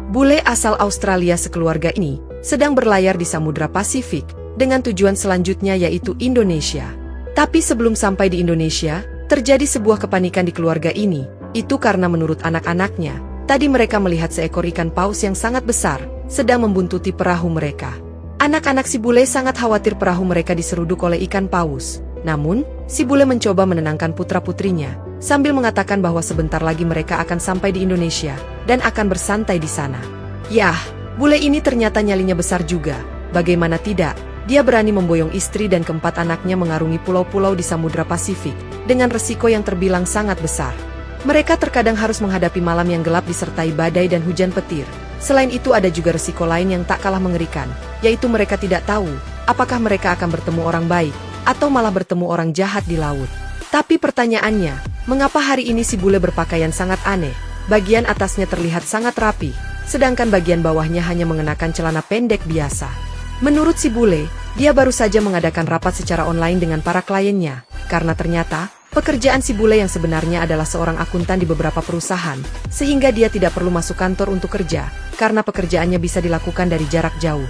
Bule asal Australia sekeluarga ini sedang berlayar di Samudra Pasifik dengan tujuan selanjutnya yaitu Indonesia. Tapi sebelum sampai di Indonesia, terjadi sebuah kepanikan di keluarga ini. Itu karena menurut anak-anaknya, tadi mereka melihat seekor ikan paus yang sangat besar sedang membuntuti perahu mereka. Anak-anak si bule sangat khawatir perahu mereka diseruduk oleh ikan paus. Namun, si bule mencoba menenangkan putra-putrinya sambil mengatakan bahwa sebentar lagi mereka akan sampai di Indonesia dan akan bersantai di sana. Yah, bule ini ternyata nyalinya besar juga. Bagaimana tidak, dia berani memboyong istri dan keempat anaknya mengarungi pulau-pulau di Samudra Pasifik dengan resiko yang terbilang sangat besar. Mereka terkadang harus menghadapi malam yang gelap disertai badai dan hujan petir. Selain itu ada juga resiko lain yang tak kalah mengerikan, yaitu mereka tidak tahu apakah mereka akan bertemu orang baik atau malah bertemu orang jahat di laut. Tapi pertanyaannya, mengapa hari ini si bule berpakaian sangat aneh? Bagian atasnya terlihat sangat rapi, sedangkan bagian bawahnya hanya mengenakan celana pendek biasa. Menurut si bule, dia baru saja mengadakan rapat secara online dengan para kliennya, karena ternyata pekerjaan si bule yang sebenarnya adalah seorang akuntan di beberapa perusahaan, sehingga dia tidak perlu masuk kantor untuk kerja, karena pekerjaannya bisa dilakukan dari jarak jauh.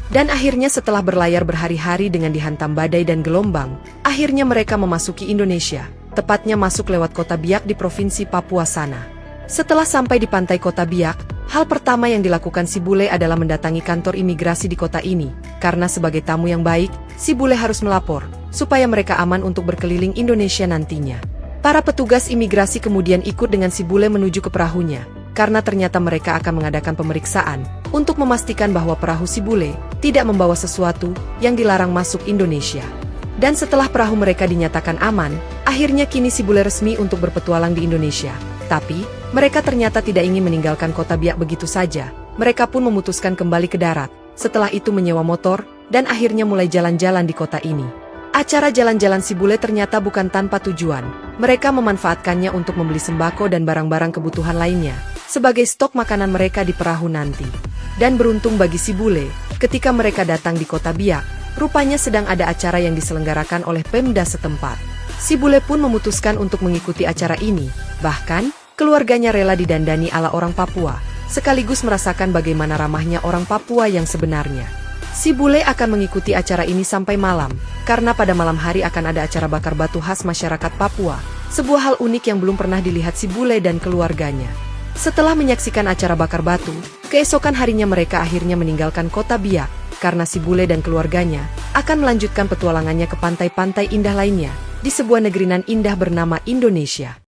Dan akhirnya setelah berlayar berhari-hari dengan dihantam badai dan gelombang, akhirnya mereka memasuki Indonesia, tepatnya masuk lewat Kota Biak di Provinsi Papua sana. Setelah sampai di pantai Kota Biak, hal pertama yang dilakukan si bule adalah mendatangi kantor imigrasi di kota ini, karena sebagai tamu yang baik, si bule harus melapor, supaya mereka aman untuk berkeliling Indonesia nantinya. Para petugas imigrasi kemudian ikut dengan si bule menuju ke perahunya, karena ternyata mereka akan mengadakan pemeriksaan untuk memastikan bahwa perahu si bule tidak membawa sesuatu yang dilarang masuk Indonesia. Dan setelah perahu mereka dinyatakan aman, akhirnya kini si bule resmi untuk berpetualang di Indonesia. Tapi, mereka ternyata tidak ingin meninggalkan Kota Biak begitu saja. Mereka pun memutuskan kembali ke darat, setelah itu menyewa motor, dan akhirnya mulai jalan-jalan di kota ini. Acara jalan-jalan si bule ternyata bukan tanpa tujuan. Mereka memanfaatkannya untuk membeli sembako dan barang-barang kebutuhan lainnya, sebagai stok makanan mereka di perahu nanti. Dan beruntung bagi si bule, ketika mereka datang di Kota Biak, rupanya sedang ada acara yang diselenggarakan oleh Pemda setempat. Si bule pun memutuskan untuk mengikuti acara ini, bahkan keluarganya rela didandani ala orang Papua, sekaligus merasakan bagaimana ramahnya orang Papua yang sebenarnya. Si bule akan mengikuti acara ini sampai malam, karena pada malam hari akan ada acara bakar batu khas masyarakat Papua, sebuah hal unik yang belum pernah dilihat si bule dan keluarganya. Setelah menyaksikan acara bakar batu, keesokan harinya mereka akhirnya meninggalkan Kota Biak, karena si bule dan keluarganya akan melanjutkan petualangannya ke pantai-pantai indah lainnya, di sebuah negeri nan indah bernama Indonesia.